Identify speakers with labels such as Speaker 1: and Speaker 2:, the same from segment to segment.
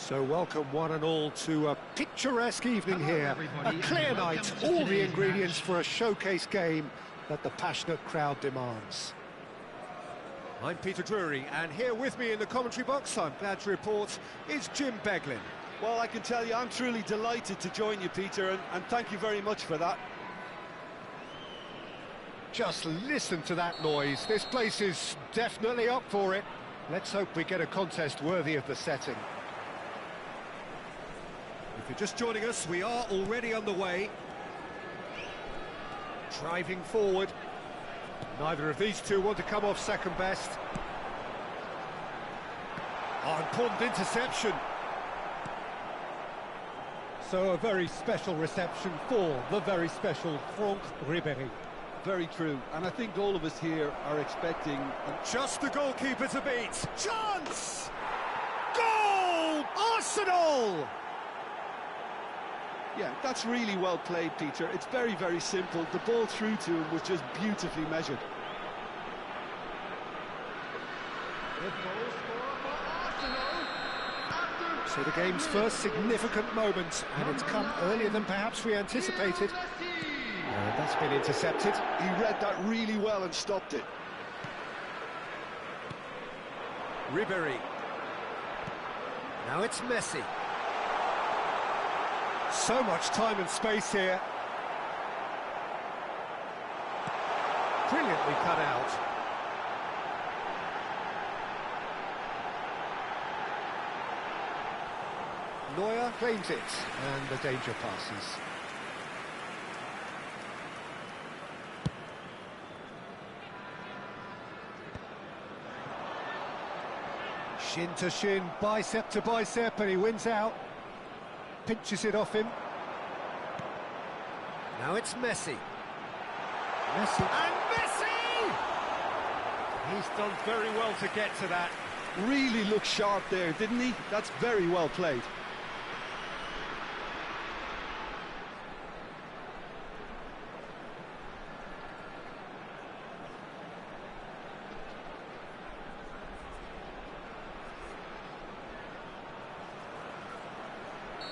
Speaker 1: So welcome one and all to a picturesque evening here, a clear night, all the ingredients for a showcase game that the passionate crowd demands. I'm Peter Drury, and here with me in the commentary box, I'm glad to report, is Jim Beglin.
Speaker 2: Well, I can tell you, I'm truly delighted to join you, Peter, and thank you very much for that.
Speaker 1: Just listen to that noise. This place is definitely up for it. Let's hope we get a contest worthy of the setting. If you're just joining us, we are already underway. Driving forward. Neither of these two want to come off second best. Oh, important interception. So a very special reception for the very special Franck Ribéry.
Speaker 2: Very true, and I think all of us here are expecting...
Speaker 1: Just the goalkeeper to beat. Chance! Goal! Arsenal!
Speaker 2: Yeah, that's really well played, Peter. It's very, very simple. The ball through to him was just beautifully measured.
Speaker 1: So the game's first significant moment, and it's come earlier than perhaps we anticipated. And that's been intercepted.
Speaker 2: He read that really well and stopped it.
Speaker 1: Ribéry. Now it's Messi. So much time and space here. Brilliantly cut out. Neuer claims it, and the danger passes. Shin to shin, bicep to bicep, and he wins out. Pinches it off him. Now it's Messi. Messi. And Messi! He's done very well to get to that.
Speaker 2: Really looked sharp there, didn't he? That's very well played.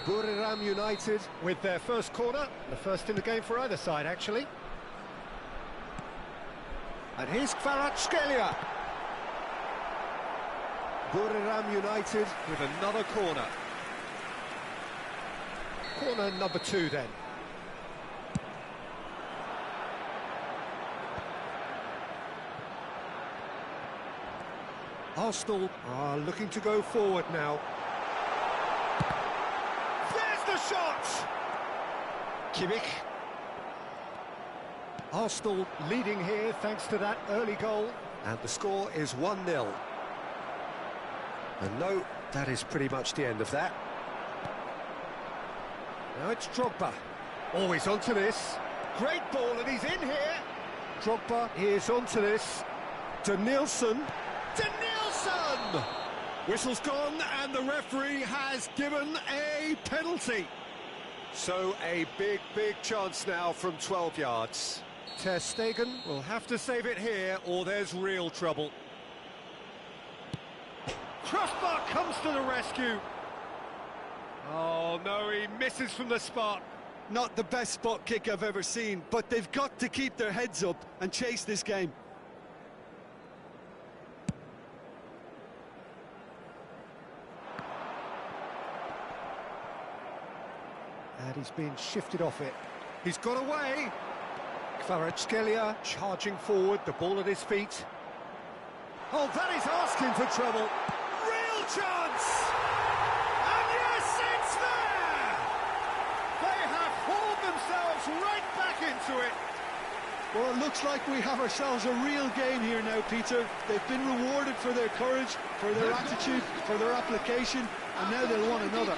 Speaker 1: Buriram United with their first corner, the first in the game for either side, actually. And here's Kvaratskhelia. Buriram United with another corner. Corner number 2 then. Arsenal are looking to go forward now. Shot! Kimmich. Arsenal leading here thanks to that early goal. And the score is 1-0. And no, that is pretty much the end of that. Now it's Drogba. Always onto this. Great ball, and he's in here. Drogba is onto this. Denilson. Denilson! Whistle's gone, and the referee has given a penalty. So a big, big chance now from 12 yards. Ter Stegen will have to save it here, or there's real trouble. Crossbar comes to the rescue. Oh, no, he misses from the spot.
Speaker 2: Not the best spot kick I've ever seen, but they've got to keep their heads up and chase this game.
Speaker 1: And he's been shifted off it. He's got away. Kvaratskhelia charging forward, the ball at his feet. Oh, that is asking for trouble. Real chance! And yes, it's there! They have hauled themselves right back into it.
Speaker 2: Well, it looks like we have ourselves a real game here now, Peter. They've been rewarded for their courage, for their attitude, for their application, and now they'll want another.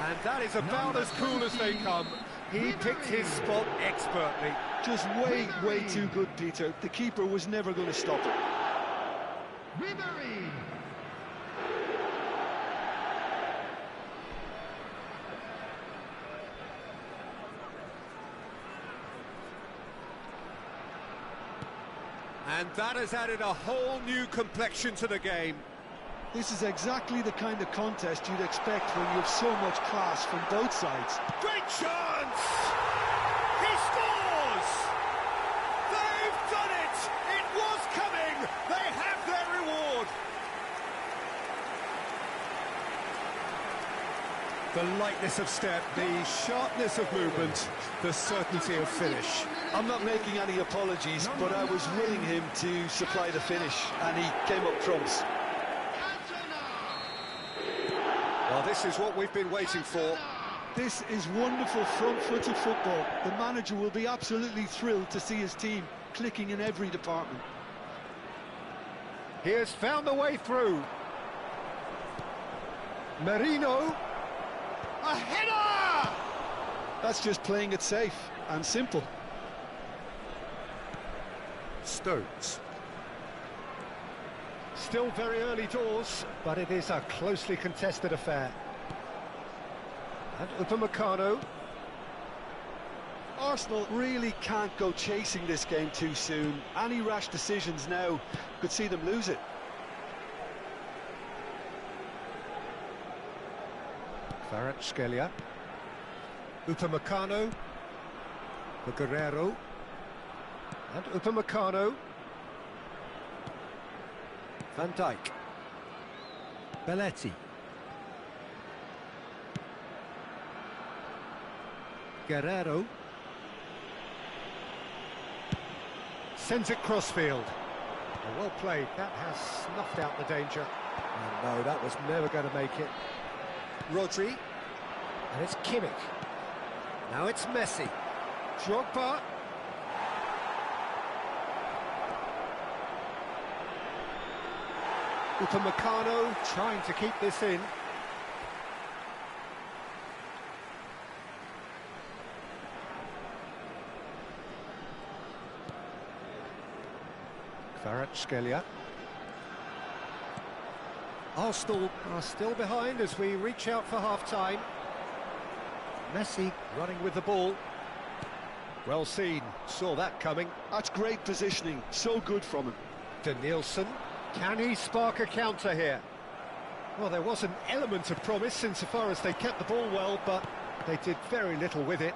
Speaker 1: And that is about as cool as they come. He picked his spot expertly.
Speaker 2: Just way, way too good, Peter. The keeper was never going to stop it.
Speaker 3: Ribéry.
Speaker 1: And that has added a whole new complexion to the game.
Speaker 2: This is exactly the kind of contest you'd expect when you have so much class from both sides.
Speaker 1: Great chance! He scores! They've done it! It was coming! They have their reward! The lightness of step, the sharpness of movement, the certainty of finish.
Speaker 2: I'm not making any apologies, but I was willing him to supply the finish, and he came up trumps.
Speaker 1: Well, this is what we've been waiting for.
Speaker 2: This is wonderful front-footed football. The manager will be absolutely thrilled to see his team clicking in every department.
Speaker 1: He has found the way through. Merino. A header!
Speaker 2: That's just playing it safe and simple.
Speaker 1: Stones. Still very early doors, but it is a closely contested affair. And Upamecano.
Speaker 2: Arsenal really can't go chasing this game too soon. Any rash decisions now could see them lose it.
Speaker 1: Kvaratskhelia. Upamecano. For Guerrero. And Upamecano. Van Dijk. Belletti. Guerrero. Sends it crossfield. Well played. That has snuffed out the danger. And no, that was never going to make it. Rodri. And it's Kimmich. Now it's Messi. Drogba. Upamecano trying to keep this in. Kvaratskhelia. Arsenal are still behind as we reach out for half-time. Messi running with the ball. Well seen, saw that coming.
Speaker 2: That's great positioning, so good from him.
Speaker 1: Danielson, can he spark a counter here? Well, there was an element of promise insofar as they kept the ball well, but they did very little with it.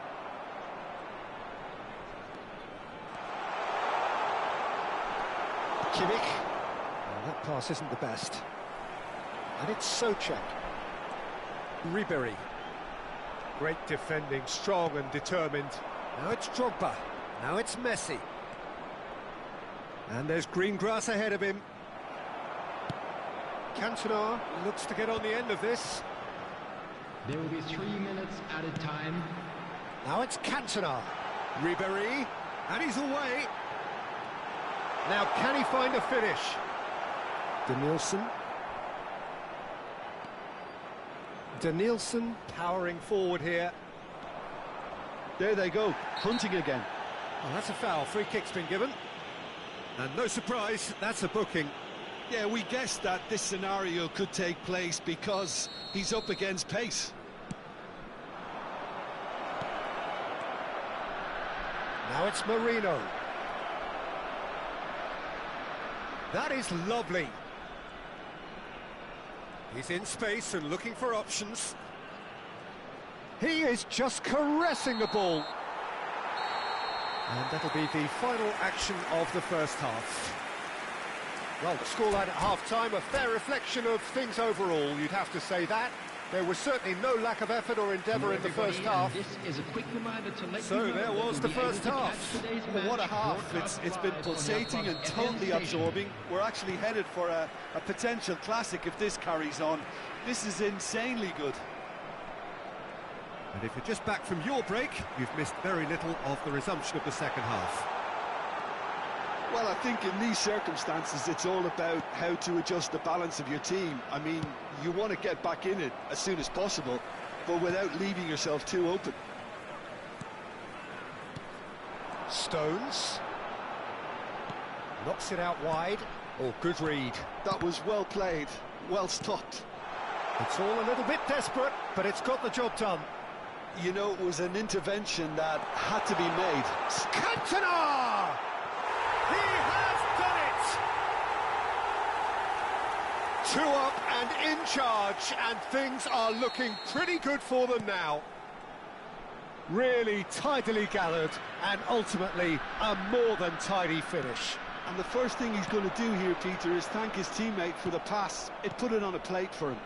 Speaker 1: Kimmich. Well, that pass isn't the best. And it's Souček. Ribéry. Great defending, strong and determined. Now it's Drogba. Now it's Messi. And there's green grass ahead of him. Cantona looks to get on the end of this.
Speaker 3: There will be 3 minutes added time.
Speaker 1: Now it's Cantona. Ribéry. And he's away. Now can he find a finish? Danielson. Danielson powering forward here.
Speaker 2: There they go, hunting again.
Speaker 1: Well, that's a foul. Free kick's been given. And no surprise, that's a booking.
Speaker 2: Yeah, we guessed that this scenario could take place because he's up against pace.
Speaker 1: Now it's Merino. That is lovely. He's in space and looking for options. He is just caressing the ball. And that'll be the final action of the first half. Well, the scoreline at half-time, a fair reflection of things overall, you'd have to say that. There was certainly no lack of effort or endeavour in the first half.
Speaker 3: This is a quick reminder to let
Speaker 1: So
Speaker 3: you know
Speaker 1: there was the first half.
Speaker 2: Well, what a half. It's been pulsating and totally absorbing. We're actually headed for a potential classic if this carries on. This is insanely good.
Speaker 1: And if you're just back from your break, you've missed very little of the resumption of the second half.
Speaker 2: Well, I think in these circumstances, it's all about how to adjust the balance of your team. I mean, you want to get back in it as soon as possible, but without leaving yourself too open.
Speaker 1: Stones. Knocks it out wide. Oh, good read.
Speaker 2: That was well played, well stopped.
Speaker 1: It's all a little bit desperate, but it's got the job done.
Speaker 2: You know, it was an intervention that had to be made.
Speaker 1: Cantona! He has 2 up and in charge, and things are looking pretty good for them now. Really tidily gathered, and ultimately a more than tidy finish.
Speaker 2: And the first thing he's going to do here, Peter, is thank his teammate for the pass. It put it on a plate for him.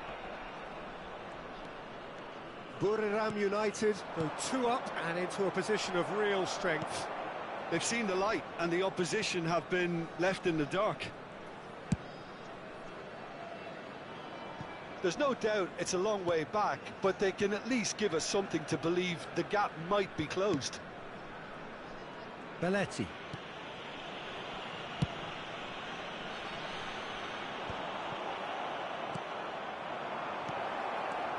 Speaker 1: Buriram United go 2 up and into a position of real strength.
Speaker 2: They've seen the light, and the opposition have been left in the dark. There's no doubt it's a long way back, but they can at least give us something to believe the gap might be closed.
Speaker 1: Belletti.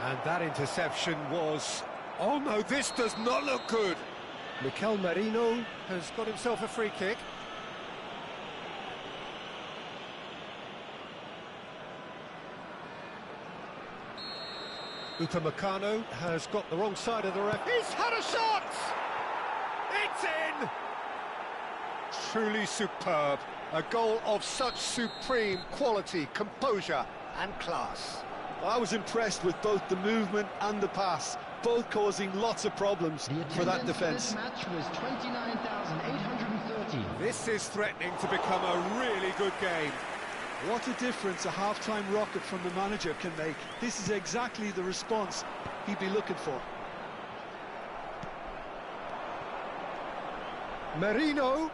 Speaker 1: And that interception was... Oh no, this does not look good. Mikel Merino has got himself a free kick. Upamecano has got the wrong side of the ref. He's had a shot! It's in! Truly superb. A goal of such supreme quality, composure and class.
Speaker 2: I was impressed with both the movement and the pass, both causing lots of problems for that defence.
Speaker 3: This match was 29,830.
Speaker 1: This is threatening to become a really good game.
Speaker 2: What a difference a half-time rocket from the manager can make. This is exactly the response he'd be looking for.
Speaker 1: Merino.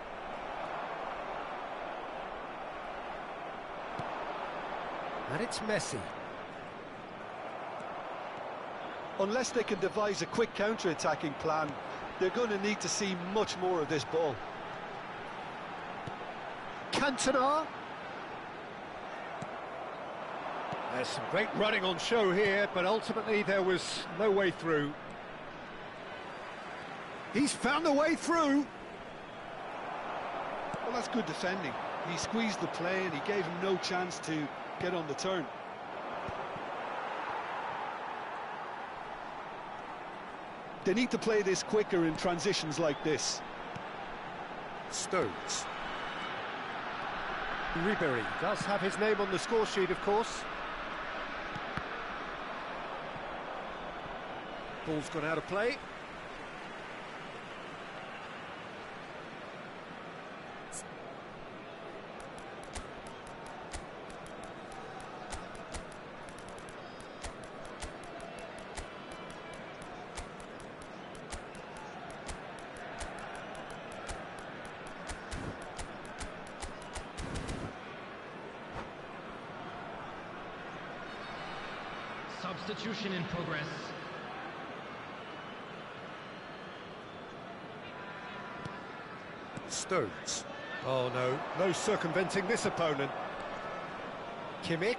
Speaker 1: And it's Messi.
Speaker 2: Unless they can devise a quick counter-attacking plan, they're going to need to see much more of this ball.
Speaker 1: Cantona. There's some great running on show here, but ultimately there was no way through. He's found a way through.
Speaker 2: Well, that's good defending. He squeezed the play and he gave him no chance to get on the turn. They need to play this quicker in transitions like this.
Speaker 1: Stones. Ribéry does have his name on the score sheet, of course. Ball's gone out of play.
Speaker 3: Substitution in progress.
Speaker 1: Stones. Oh no, no circumventing this opponent. Kimmich.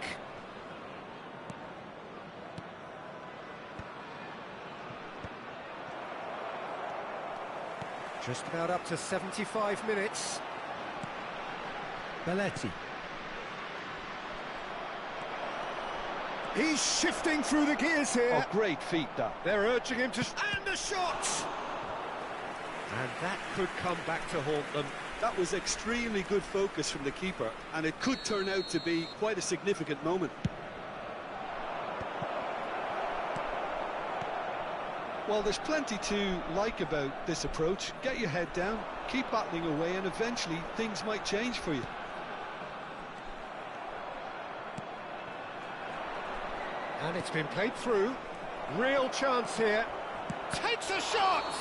Speaker 1: Just about up to 75 minutes. Belletti. He's shifting through the gears here.
Speaker 2: Oh, great feat, that.
Speaker 1: They're urging him to... And the shot! And that could come back to haunt them.
Speaker 2: That was extremely good focus from the keeper, and it could turn out to be quite a significant moment. Well, there's plenty to like about this approach. Get your head down, keep battling away, and eventually things might change for you.
Speaker 1: And it's been played through. Real chance here. Takes a shot!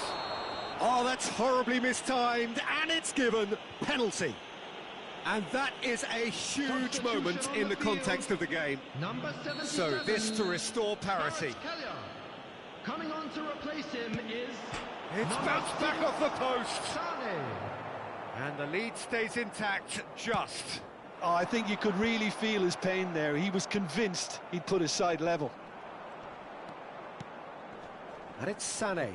Speaker 1: Oh, that's horribly mistimed, and it's given penalty. And that is a huge moment in the context of the game.
Speaker 3: Number 77.
Speaker 1: So this to restore parity.
Speaker 3: Coming on to replace him is...
Speaker 1: It's bounced back off the post.
Speaker 3: Sane.
Speaker 1: And the lead stays intact, just.
Speaker 2: Oh, I think you could really feel his pain there. He was convinced he'd put his side level.
Speaker 1: And it's Sané.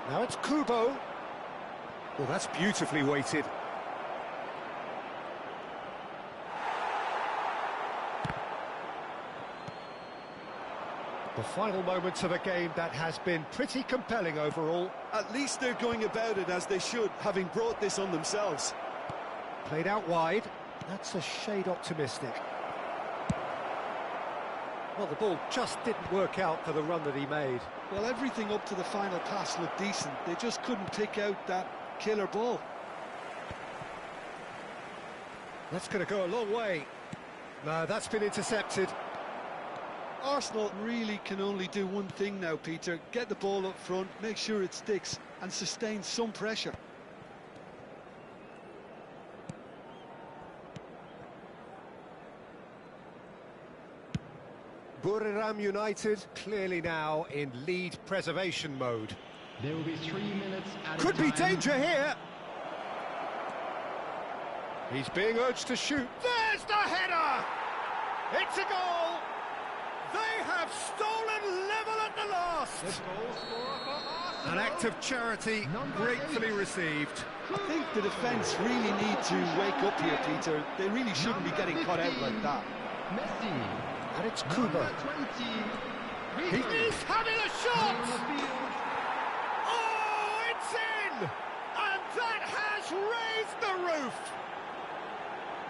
Speaker 1: Now it's Kubo. Well, that's beautifully weighted. The final moments of a game that has been pretty compelling overall.
Speaker 2: At least they're going about it as they should, having brought this on themselves.
Speaker 1: Played out wide. That's a shade optimistic. Well, the ball just didn't work out for the run that he made.
Speaker 2: Well, everything up to the final pass looked decent. They just couldn't pick out that killer ball.
Speaker 1: That's going to go a long way. No, that's been intercepted.
Speaker 2: Arsenal really can only do one thing now, Peter. Get the ball up front, make sure it sticks, and sustain some pressure.
Speaker 1: Buriram United clearly now in lead preservation mode.
Speaker 3: There will be 3 minutes added
Speaker 1: Could be
Speaker 3: time.
Speaker 1: danger here. He's being urged to shoot. There's the header! It's a goal! They have stolen level at the last! An act of charity gratefully received.
Speaker 2: I think the defence really need to wake up here, Peter. They really shouldn't be getting caught out like that.
Speaker 3: Messi.
Speaker 1: And it's
Speaker 3: Number
Speaker 1: Kuba.
Speaker 3: 20.
Speaker 1: He's having a shot! Oh, it's in! And that has raised the roof!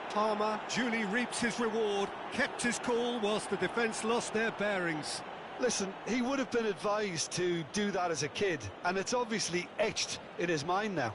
Speaker 1: Palmer duly reaps his reward, kept his cool whilst the defence lost their bearings.
Speaker 2: Listen, he would have been advised to do that as a kid, and it's obviously etched in his mind now.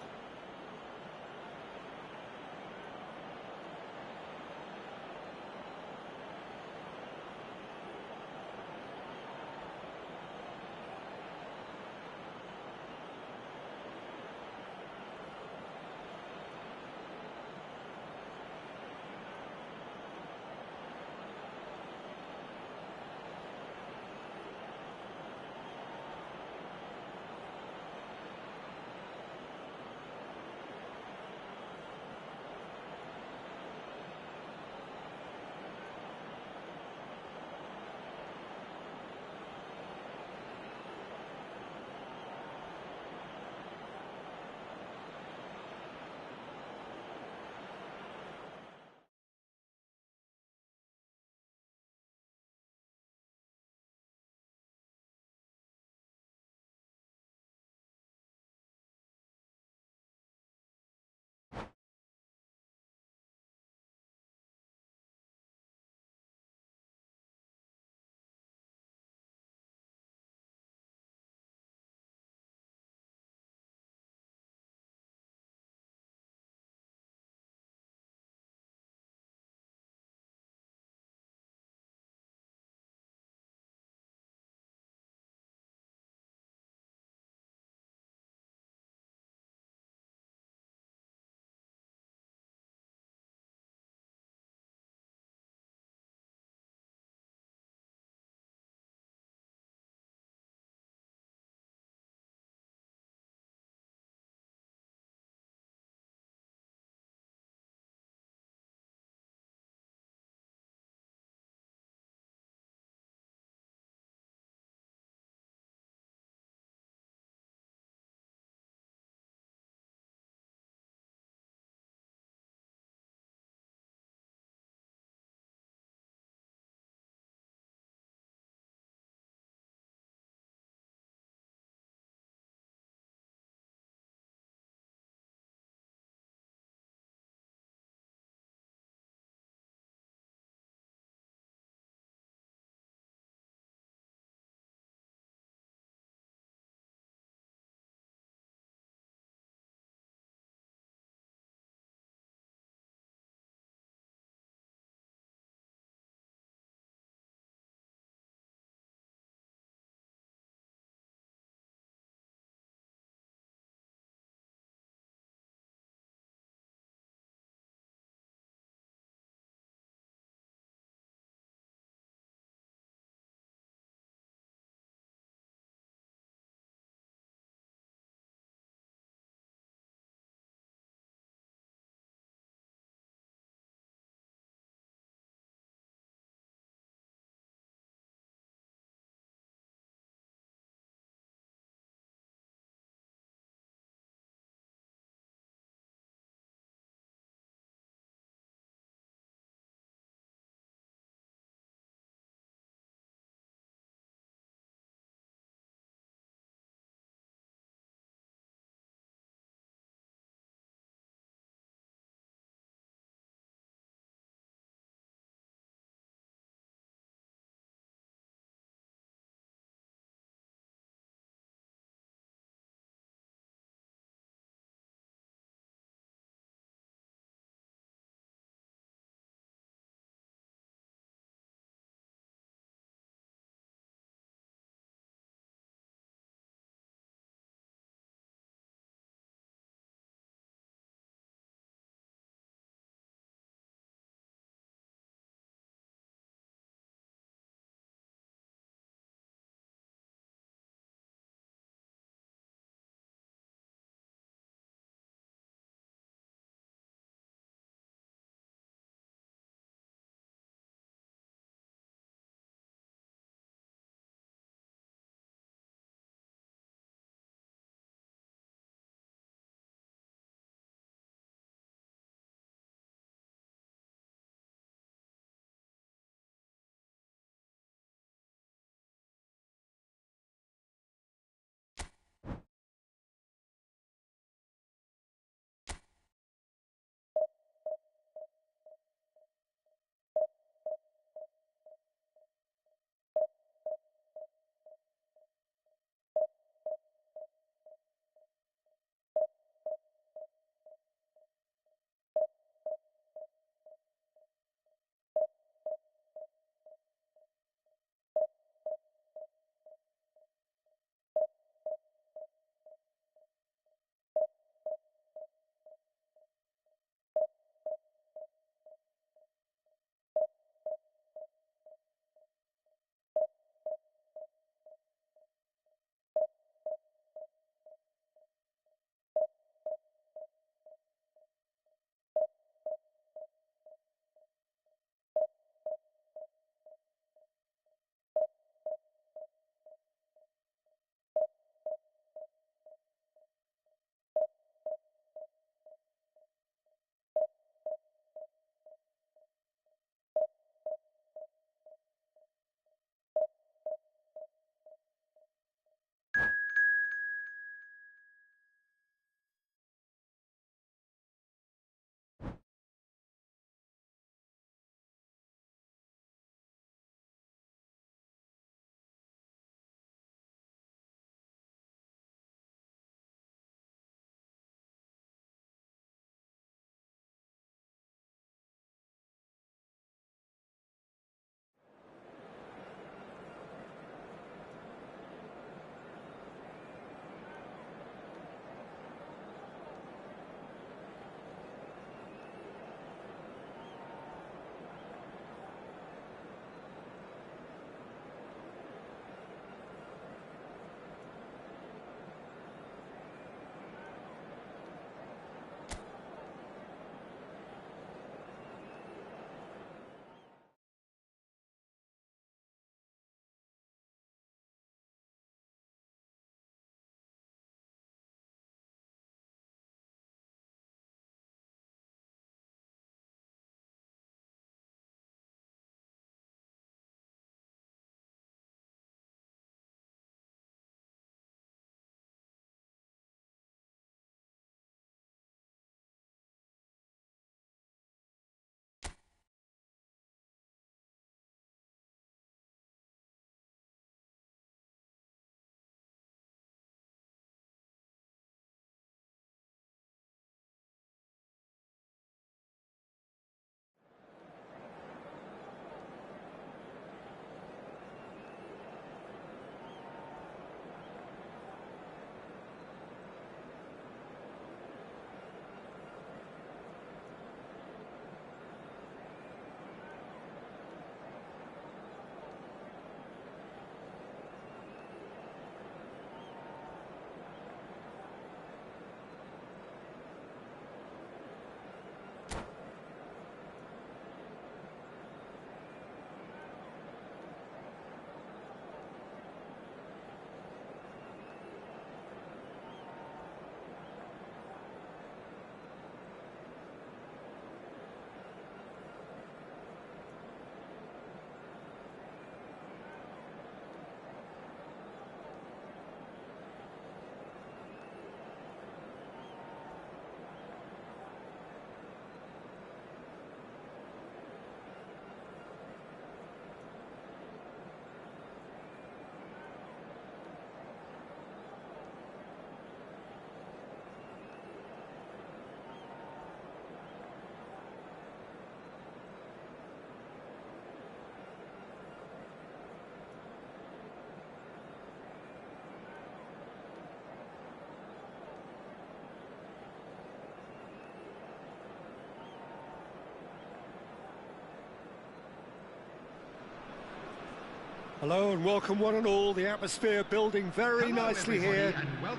Speaker 1: Hello and welcome one and all. The atmosphere building very nicely here.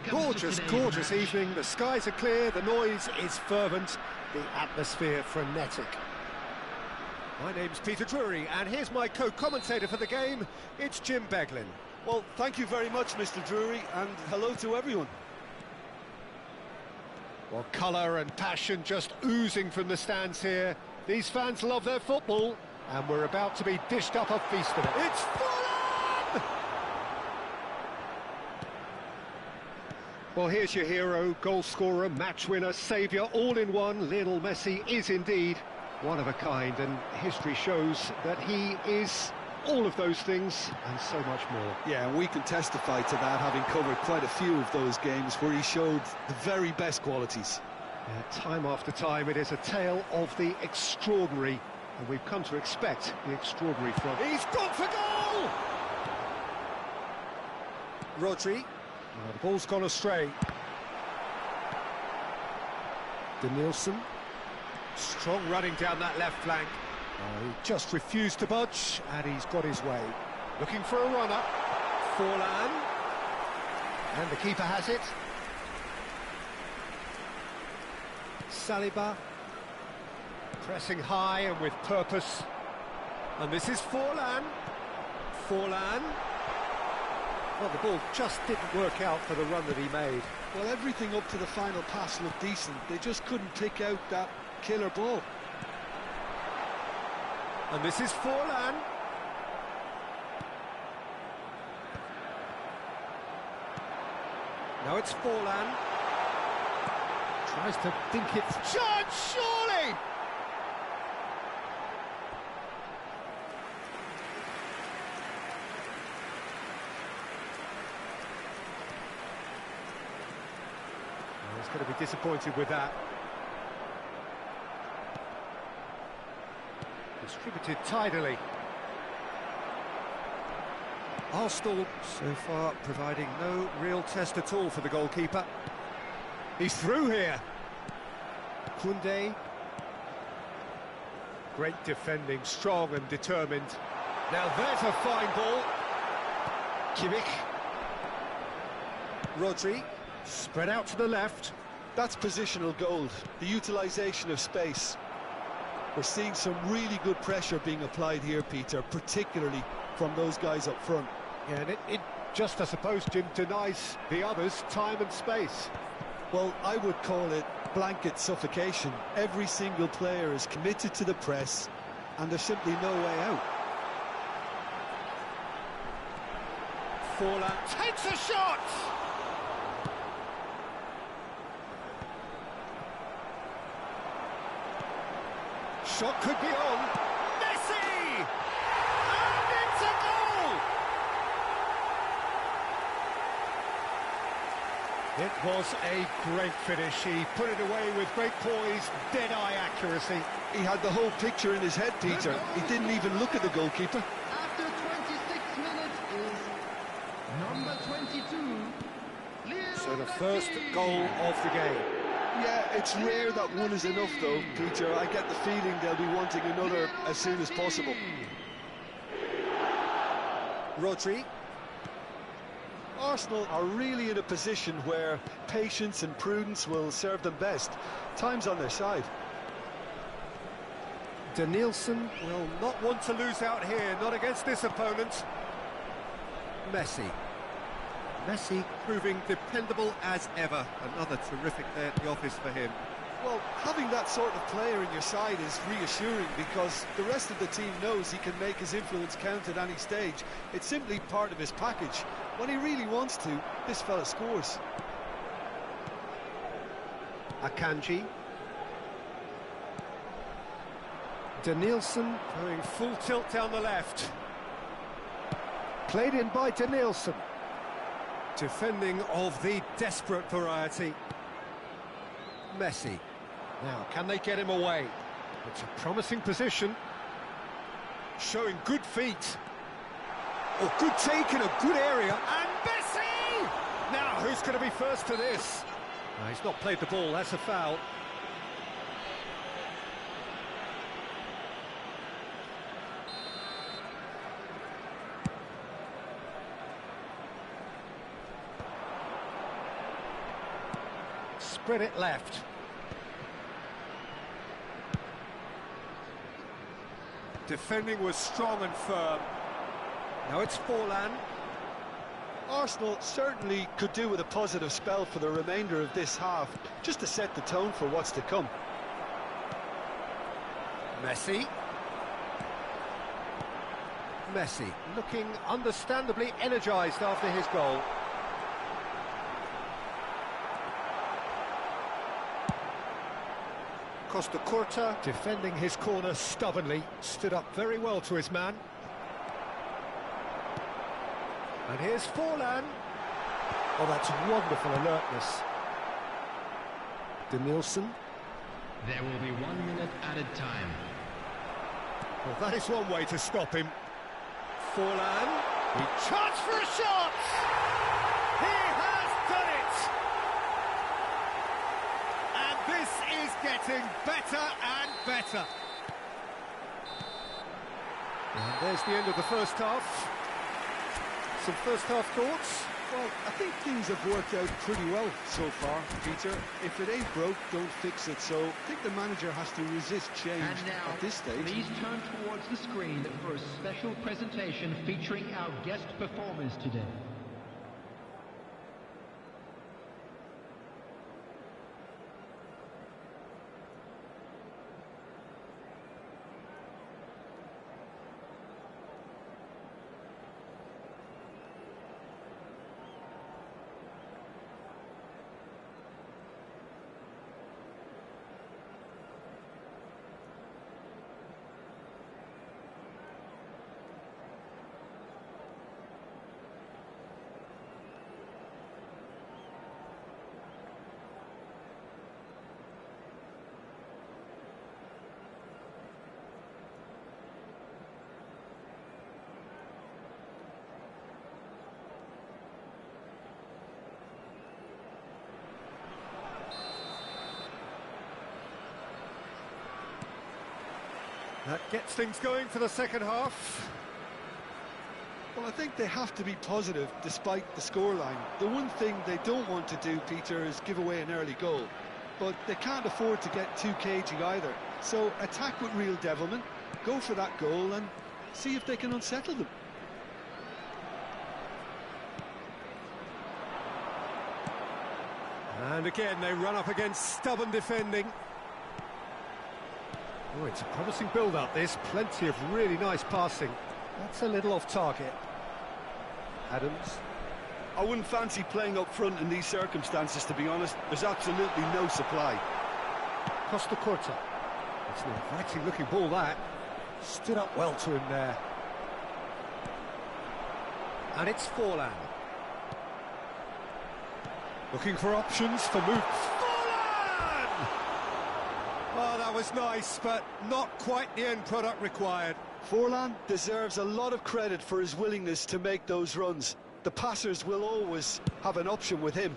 Speaker 1: Gorgeous, gorgeous evening. The skies are clear, the noise is fervent, the atmosphere frenetic. My name's Peter Drury and here's my co-commentator for the game. It's Jim Beglin.
Speaker 2: Well, thank you very much, Mr. Drury, and hello to everyone.
Speaker 1: Well, colour and passion just oozing from the stands here. These fans love their football, and we're about to be dished up a feast of it. It's Fulham! Well, here's your hero, goal scorer, match winner, saviour, all in one. Lionel Messi is indeed one of a kind, and history shows that he is all of those things and so much more.
Speaker 2: Yeah, and we can testify to that, having covered quite a few of those games where he showed the very best qualities.
Speaker 1: Time after time, it is a tale of the extraordinary, and we've come to expect the extraordinary from... He's gone for goal! Rodri. The ball's gone astray. Danielson. Strong running down that left flank. He just refused to budge, and he's got his way. Looking for a runner. Forlan. And the keeper has it. Saliba. Pressing high and with purpose. And this is Forlan. Forlan. Well, the ball just didn't work out for the run that he made.
Speaker 2: Well, everything up to the final pass looked decent. They just couldn't pick out that killer ball.
Speaker 1: And this is Forlan. Now it's Forlan. Tries to think it's... Chance, surely! He's going to be disappointed with that. Distributed tidily. Arsenal so far providing no real test at all for the goalkeeper. He's through here. Koundé. Great defending, strong and determined. Now there's a fine ball. Kimmich. Rodri. Spread out to the left.
Speaker 2: That's positional gold, the utilisation of space. We're seeing some really good pressure being applied here, Peter, particularly from those guys up front.
Speaker 1: Yeah, and it just, I suppose, Jim, denies the others time and space.
Speaker 2: Well, I would call it blanket suffocation. Every single player is committed to the press, and there's simply no way out.
Speaker 1: Forlan takes a shot! Shot could be on. Messi! And it's a goal! It was a great finish. He put it away with great poise, dead-eye accuracy.
Speaker 2: He had the whole picture in his head, Peter. He didn't even look at the goalkeeper.
Speaker 3: After 26 minutes is number 22.
Speaker 1: So the first goal of the game.
Speaker 2: Yeah, it's rare that one is enough, though, Peter. I get the feeling they'll be wanting another as soon as possible.
Speaker 1: Rodri.
Speaker 2: Arsenal are really in a position where patience and prudence will serve them best. Time's on their side.
Speaker 1: Danielson will not want to lose out here, not against this opponent. Messi. Messi proving dependable as ever. Another terrific day at the office for him.
Speaker 2: Well, having that sort of player in your side is reassuring because the rest of the team knows he can make his influence count at any stage. It's simply part of his package. When he really wants to, this fella scores.
Speaker 1: Akanji. Danielson going full tilt down the left. Played in by Danielson. Defending of the desperate variety. Messi. Now, can they get him away? It's a promising position. Showing good feet. Oh, good take in a good area. And Messi! Now, who's going to be first to this? No, he's not played the ball, that's a foul. Spread it left. Defending was strong and firm. Now it's Forlan.
Speaker 2: Arsenal certainly could do with a positive spell for the remainder of this half, just to set the tone for what's to come.
Speaker 1: Messi. Messi looking understandably energised after his goal. Costa Curta defending his corner stubbornly, stood up very well to his man. And here's Forlan. Oh, that's wonderful alertness. Danielson.
Speaker 3: There will be 1 minute added time.
Speaker 1: Well, that is one way to stop him. Forlan. He chance for a shot! He has done it! And this is getting better and better. And there's the end of the first half. Some first half thoughts?
Speaker 2: Well, I think things have worked out pretty well so far, Peter. If it ain't broke, don't fix it. So I think the manager has to resist change
Speaker 3: And now,
Speaker 2: at this stage.
Speaker 3: please turn towards the screen for a special presentation featuring our guest performers today.
Speaker 1: That gets things going for the second half.
Speaker 2: Well, I think they have to be positive despite the scoreline. The one thing they don't want to do, Peter, is give away an early goal. But they can't afford to get too cagey either. So attack with real devilment, go for that goal and see if they can unsettle them.
Speaker 1: And again, they run up against stubborn defending. Oh, it's a promising build-up, this. Plenty of really nice passing. That's a little off target. Adams.
Speaker 2: I wouldn't fancy playing up front in these circumstances, to be honest. There's absolutely no supply.
Speaker 1: Costa Curta. It's an inviting-looking ball, that. Stood up well to him there. And it's Forlan. Looking for options for move. Oh, that was nice, but not quite the end product required.
Speaker 2: Forlan deserves a lot of credit for his willingness to make those runs. The passers will always have an option with him.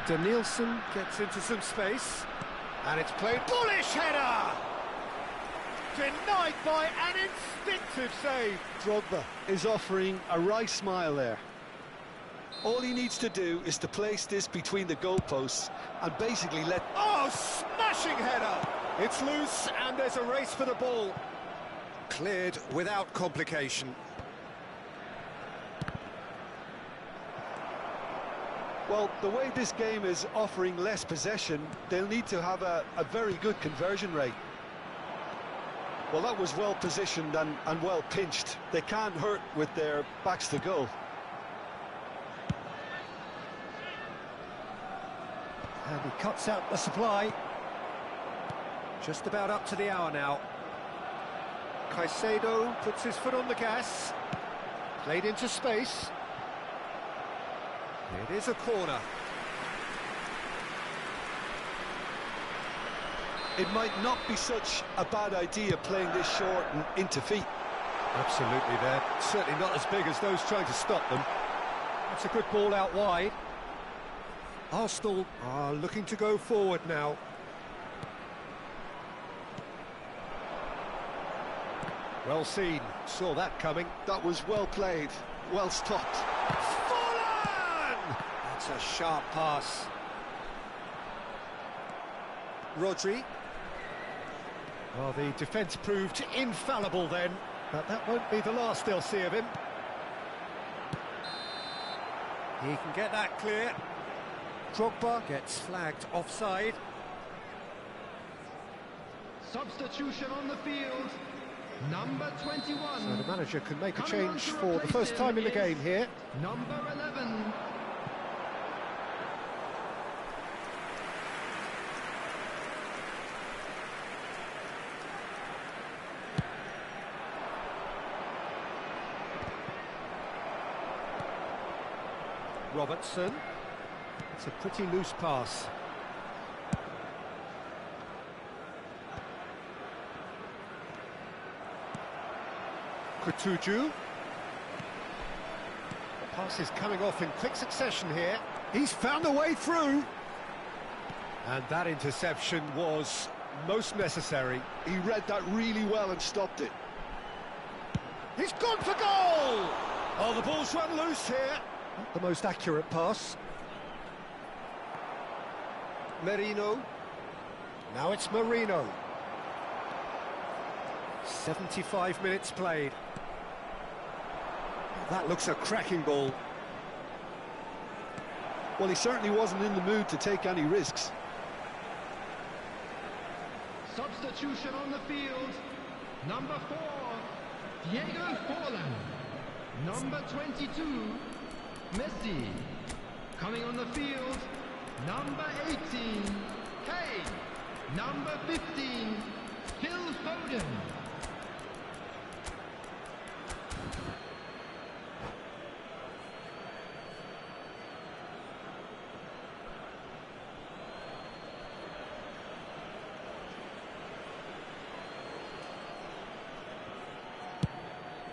Speaker 1: Danielson gets into some space, and it's played. Bullish header! Denied by an instinctive save.
Speaker 2: Drogba is offering a wry smile there. All he needs to do is to place this between the goalposts and basically let...
Speaker 1: Oh, smashing header! It's loose and there's a race for the ball. Cleared without complication.
Speaker 2: Well, the way this game is offering less possession, they'll need to have a very good conversion rate. Well, that was well positioned and well pinched. They can't hurt with their backs to goal.
Speaker 1: And he cuts out the supply. Just about up to the hour now. Caicedo puts his foot on the gas. Played into space. It is a corner.
Speaker 2: It might not be such a bad idea playing this short and into feet.
Speaker 1: Absolutely, they're certainly not as big as those trying to stop them. That's a good ball out wide. Arsenal are looking to go forward now. Well seen, saw that coming.
Speaker 2: That was well played. well stopped.
Speaker 1: Fallen! That's a sharp pass. Rodri. Well, the defence proved infallible then, but that won't be the last they'll see of him. He can get that clear. Drogba gets flagged offside.
Speaker 3: Substitution on the field. Number 21.
Speaker 1: So the manager can make a
Speaker 3: Coming on
Speaker 1: change
Speaker 3: to
Speaker 1: for the
Speaker 3: replace
Speaker 1: first time in the
Speaker 3: him
Speaker 1: game
Speaker 3: is
Speaker 1: here.
Speaker 3: Number 11.
Speaker 1: Robertson. It's a pretty loose pass. Kutuju. The pass is coming off in quick succession here. He's found a way through. And that interception was most necessary.
Speaker 2: He read that really well and stopped it.
Speaker 1: He's gone for goal! Oh, the ball's run loose here. Not the most accurate pass. Merino. Now it's Marino. 75 minutes played. That looks a cracking ball.
Speaker 2: Well, he certainly wasn't in the mood to take any risks.
Speaker 3: Substitution on the field. Number 4, Diego Forlan. Number 22, Messi. Coming on the field, number 18, Kane. Number 15, Phil Foden.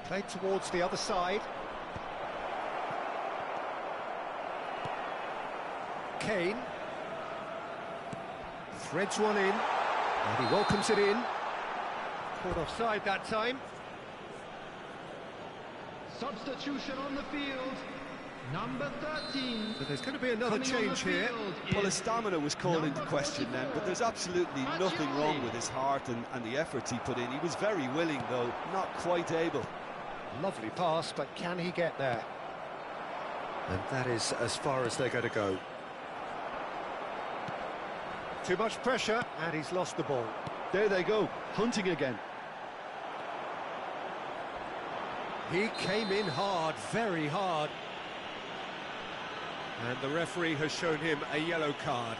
Speaker 1: Played towards the other side. Kane. Threads one in. And he welcomes it in. Caught offside that time.
Speaker 3: Substitution on the field. Number 13.
Speaker 1: But there's going to be another change here.
Speaker 2: Well, his stamina was called into question then, but there's absolutely nothing wrong with his heart and the efforts he put in. He was very willing, though, not quite able.
Speaker 1: Lovely pass, but can he get there? And that is as far as they're going to go. Too much pressure, and he's lost the ball.
Speaker 2: There they go, hunting again.
Speaker 1: He came in hard, very hard. And the referee has shown him a yellow card.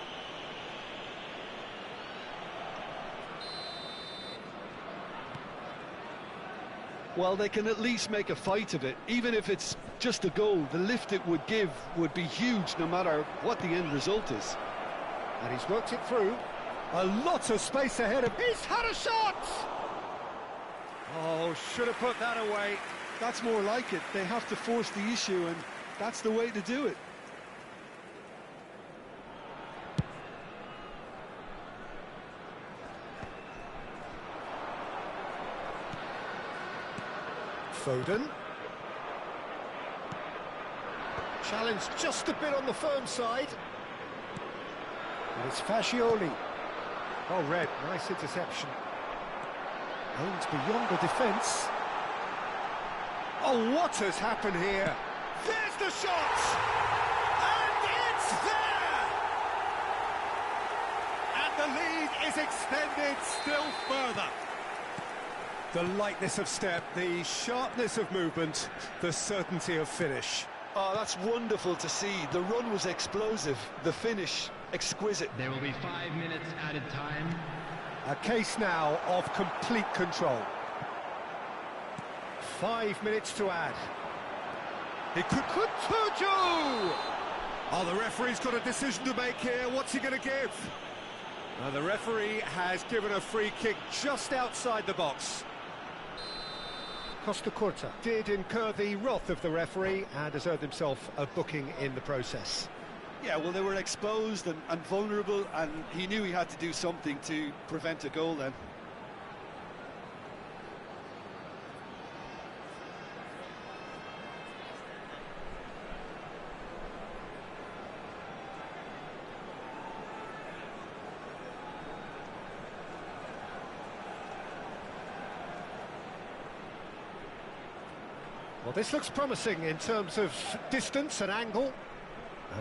Speaker 2: Well, they can at least make a fight of it. Even if it's just a goal, the lift it would give would be huge no matter what the end result is.
Speaker 1: And he's worked it through. A lot of space ahead of... He's had a shot! Oh, should have put that away.
Speaker 2: That's more like it. They have to force the issue, and that's the way to do it.
Speaker 1: Foden. Challenged just a bit on the firm side. And it's Fascioli. Oh, red, nice interception. Aims beyond the defence. Oh, what has happened here? There's the shot! And it's there! And the lead is extended still further. The lightness of step, the sharpness of movement, the certainty of finish.
Speaker 2: Oh, that's wonderful to see. The run was explosive, the finish exquisite.
Speaker 3: There will be 5 minutes added time.
Speaker 1: A case now of complete control. 5 minutes to add. He could Kutuju! Oh, the referee's got a decision to make here. What's he going to give? The referee has given a free kick just outside the box. Costa Curta did incur the wrath of the referee and has earned himself a booking in the process.
Speaker 2: Yeah, well, they were exposed and vulnerable, and he knew he had to do something to prevent a goal then.
Speaker 1: Well, this looks promising in terms of distance and angle.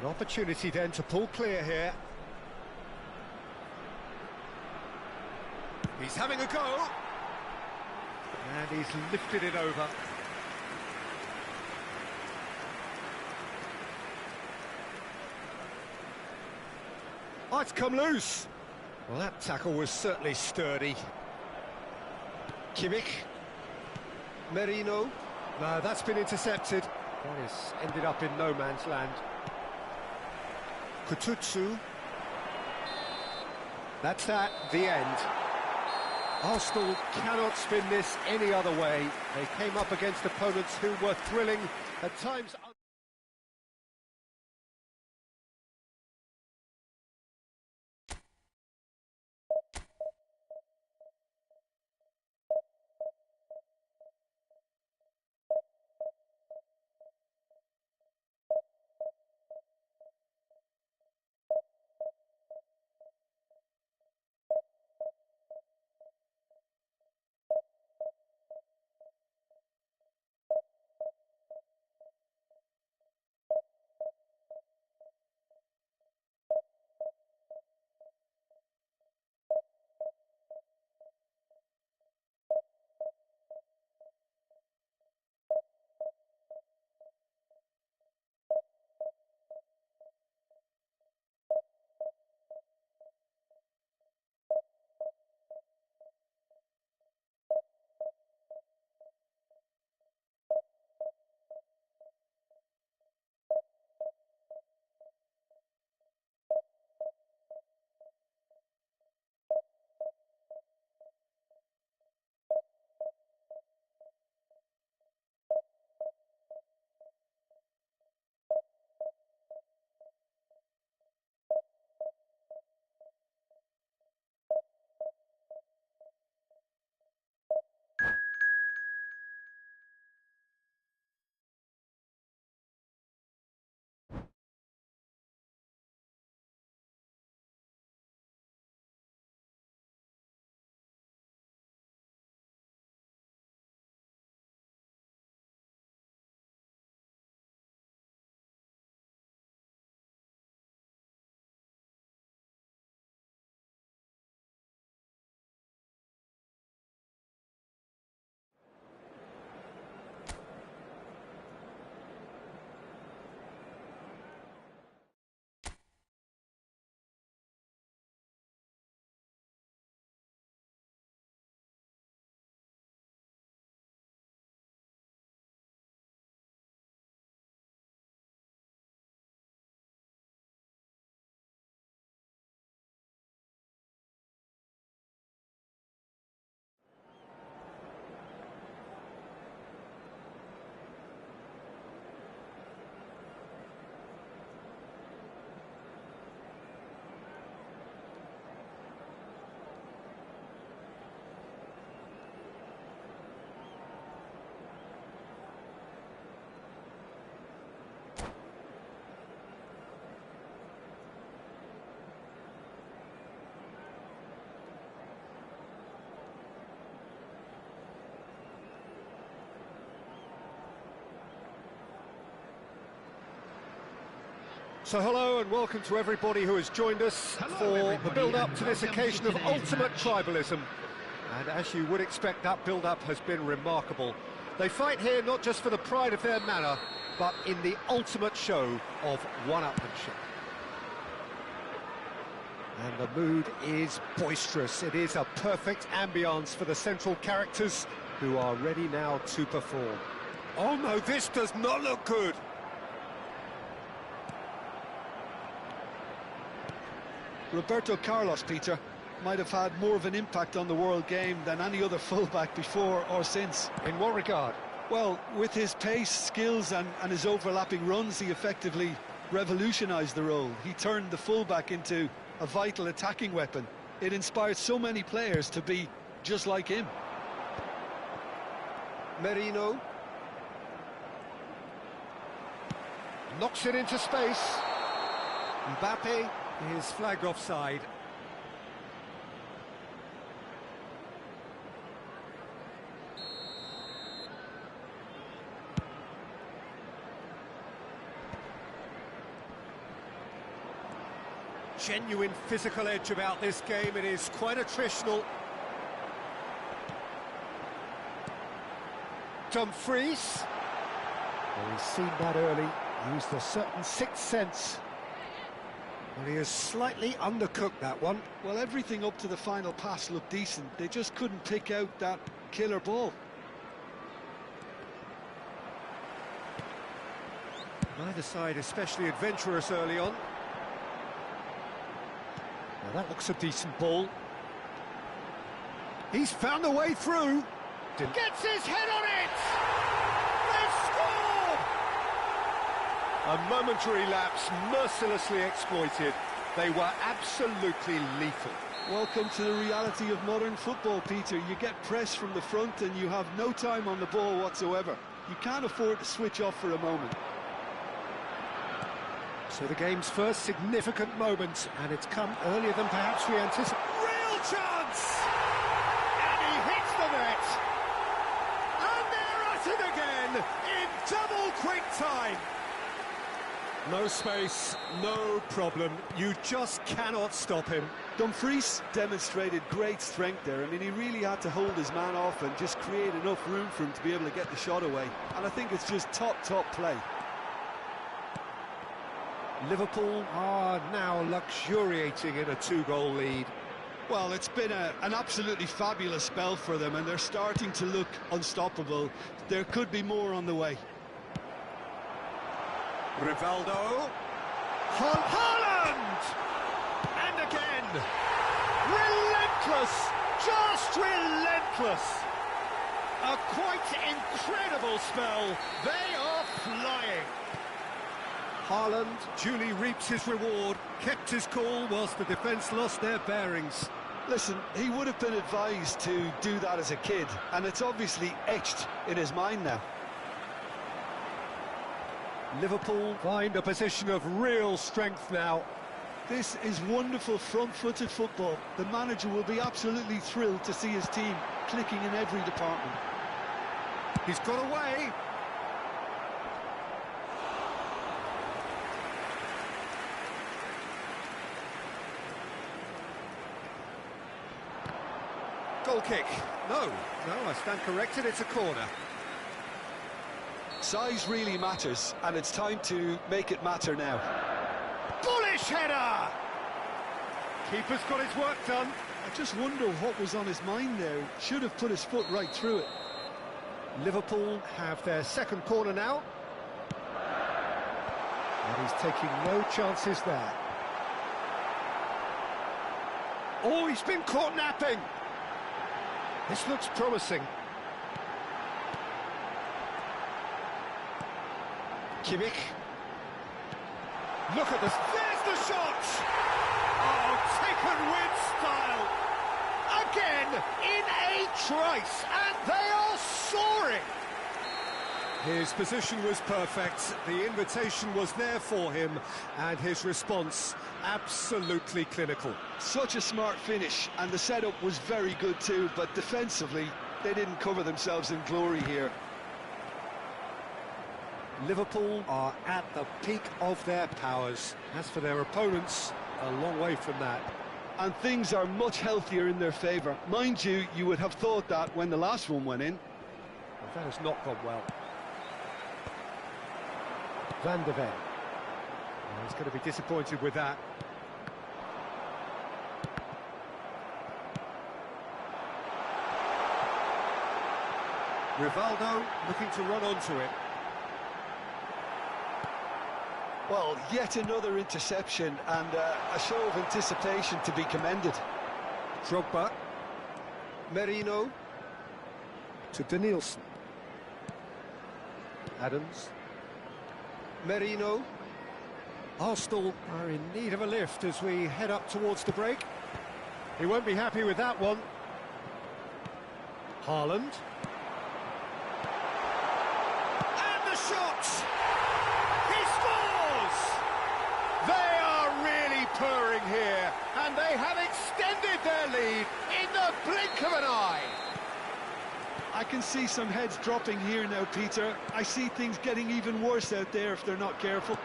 Speaker 1: An opportunity then to pull clear here. He's having a go. And he's lifted it over. Oh, it's come loose. Well, that tackle was certainly sturdy. Kimmich. Merino. No, that's been intercepted. That has ended up in no man's land. Kututsu. That's that, the end. Arsenal cannot spin this any other way. They came up against opponents who were thrilling, at times... So hello and welcome to everybody who has joined us for the build-up to this occasion of ultimate tribalism. And as you would expect, that build-up has been remarkable. They fight here not just for the pride of their manor, but in the ultimate show of one-upmanship. And the mood is boisterous. It is a perfect ambience for the central characters who are ready now to perform. Oh no, this does not look good.
Speaker 2: Roberto Carlos, Peter, might have had more of an impact on the world game than any other fullback before or since.
Speaker 1: In what regard?
Speaker 2: Well, with his pace, skills and his overlapping runs, he effectively revolutionised the role. He turned the fullback into a vital attacking weapon. It inspired so many players to be just like him.
Speaker 1: Merino. Knocks it into space. Mbappe is flagged offside. genuine physical edge about this game. It is quite attritional. Dumfries. Well, he's seen that early, used a certain sixth sense. Well, he has slightly undercooked that one.
Speaker 2: Well, everything up to the final pass looked decent. They just couldn't pick out that killer ball.
Speaker 1: Neither side especially adventurous early on. Now that looks a decent ball. He's found a way through. Gets his head on it! They've scored! A momentary lapse, mercilessly exploited. They were absolutely lethal.
Speaker 2: Welcome to the reality of modern football, Peter. You get press from the front and you have no time on the ball whatsoever. You can't afford to switch off for a moment.
Speaker 1: So the game's first significant moment, and it's come earlier than perhaps we anticipated. Real chance! And he hits the net! And they're at it again, in double quick time! No space, no problem, you just cannot stop him.
Speaker 2: Dumfries demonstrated great strength there. I mean, he really had to hold his man off and just create enough room for him to be able to get the shot away. And I think it's just top play.
Speaker 1: Liverpool are now luxuriating in a two-goal lead.
Speaker 2: Well, it's been an absolutely fabulous spell for them, and they're starting to look unstoppable. There could be more on the way.
Speaker 1: Rivaldo. Haaland! And again! Relentless! Just relentless! A quite incredible spell. They are flying. Haaland duly reaps his reward, kept his cool whilst the defence lost their bearings.
Speaker 2: Listen, he would have been advised to do that as a kid, and it's obviously etched in his mind now.
Speaker 1: Liverpool find a position of real strength now.
Speaker 2: This is wonderful front-footed football. The manager will be absolutely thrilled to see his team clicking in every department.
Speaker 1: He's got away. Goal kick. No, I stand corrected, it's a corner.
Speaker 2: Size really matters, and it's time to make it matter now.
Speaker 1: Bullish header! Keeper's got his work done.
Speaker 2: I just wonder what was on his mind there. Should have put his foot right through it.
Speaker 1: Liverpool have their second corner now. And he's taking no chances there. Oh, he's been caught napping. This looks promising. Kimmich. Look at this. There's the shot! Oh, taken with style. Again, in a trice, and they are soaring. His position was perfect. The invitation was there for him, and his response absolutely clinical.
Speaker 2: Such a smart finish, and the setup was very good too, but defensively, they didn't cover themselves in glory here.
Speaker 1: Liverpool are at the peak of their powers. As for their opponents, a long way from that.
Speaker 2: And things are much healthier in their favour. Mind you, you would have thought that when the last one went in.
Speaker 1: Well, that has not gone well. Van de Ven. Well, he's going to be disappointed with that. Rivaldo looking to run onto it.
Speaker 2: Well, yet another interception, and a show of anticipation to be commended.
Speaker 1: Drogba. Merino. To Danielson. Adams. Merino. Arsenal are in need of a lift as we head up towards the break. He won't be happy with that one. Haaland. And the shot! He scores! They are really purring here, and they have extended their lead in the blink of an eye.
Speaker 2: I can see some heads dropping here now, Peter. I see things getting even worse out there if they're not careful.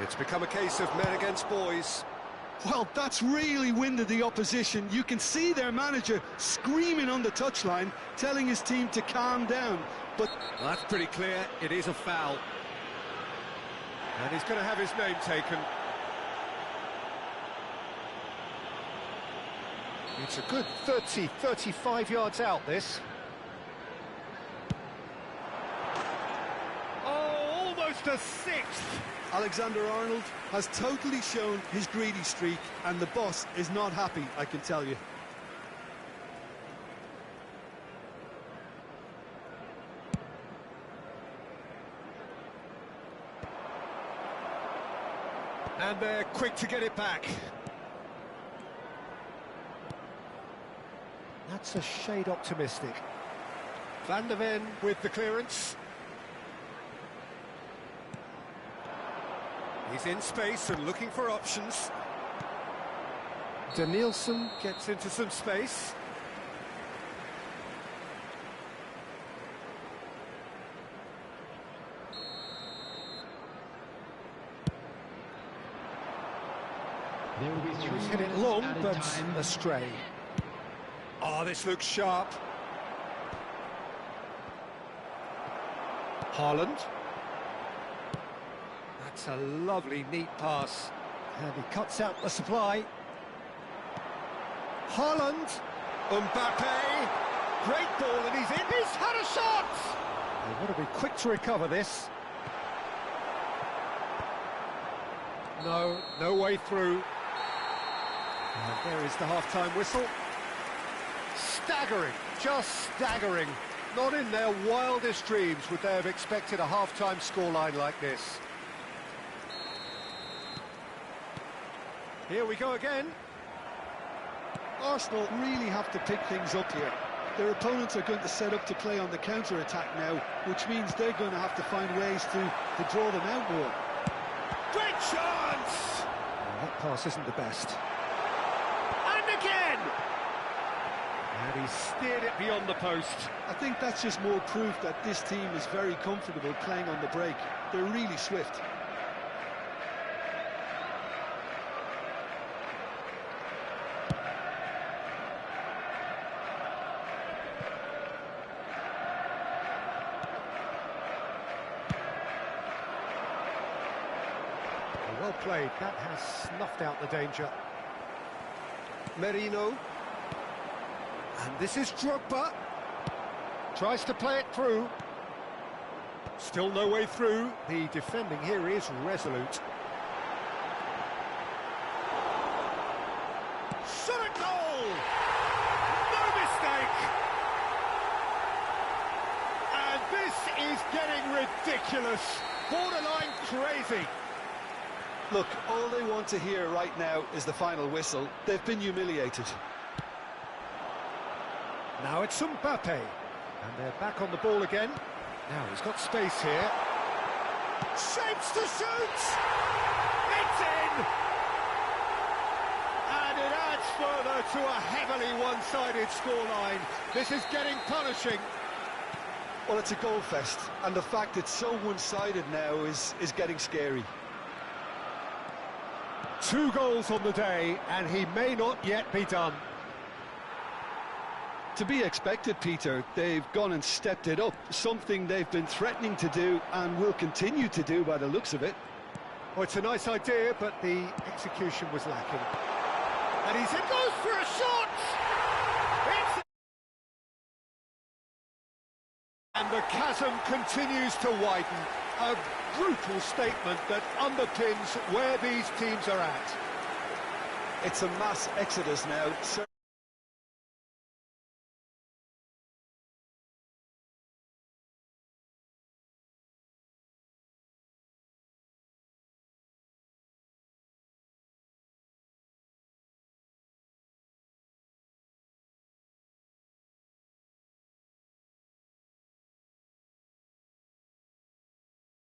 Speaker 1: It's become a case of men against boys.
Speaker 2: Well, that's really winded the opposition. You can see their manager screaming on the touchline, telling his team to calm down. But
Speaker 1: Well, that's pretty clear. It is a foul. And he's going to have his name taken. It's a good 30, 35 yards out, this. Oh, almost a sixth.
Speaker 2: Alexander-Arnold has totally shown his greedy streak, and the boss is not happy, I can tell you.
Speaker 1: And they're quick to get it back. That's a shade optimistic. Van der Ven with the clearance. He's in space and looking for options. Danielson gets into some space.
Speaker 3: There will be 3
Speaker 1: He's hit it
Speaker 3: minutes
Speaker 1: long,
Speaker 3: added
Speaker 1: but
Speaker 3: time.
Speaker 1: astray. Oh, this looks sharp. Haaland. That's a lovely, neat pass. And he cuts out the supply. Haaland. Mbappe. Great ball, and he's in. He's had a shot! They want to be quick to recover this. No way through. And there is the half-time whistle. Staggering, just staggering. Not in their wildest dreams would they have expected a half-time scoreline like this. Here we go again.
Speaker 2: Arsenal really have to pick things up here. Their opponents are going to set up to play on the counter-attack now, which means they're going to have to find ways to draw them out more.
Speaker 1: Great chance! Well, that pass isn't the best. And again! And he steered it beyond the post.
Speaker 2: I think that's just more proof that this team is very comfortable playing on the break. They're really swift.
Speaker 1: Well played, that has snuffed out the danger. Merino. And this is Drogba. Tries to play it through. Still no way through. The defending here is resolute. Shot at goal! No mistake! And this is getting ridiculous. Borderline crazy.
Speaker 2: Look, all they want to hear right now is the final whistle. They've been humiliated.
Speaker 1: Now it's Mbappe. And they're back on the ball again. Now he's got space here. Shapes to shoot! It's in! And it adds further to a heavily one-sided scoreline. This is getting punishing.
Speaker 2: Well, it's a goal fest, and the fact it's so one-sided now is getting scary.
Speaker 1: 2 goals on the day, and he may not yet be done.
Speaker 2: To be expected, Peter. They've gone and stepped it up, something they've been threatening to do and will continue to do by the looks of it.
Speaker 1: Well, it's a nice idea, but the execution was lacking. And he's in, goes for a shot! It's... And the chasm continues to widen. A brutal statement that underpins where these teams are at.
Speaker 2: It's a mass exodus now.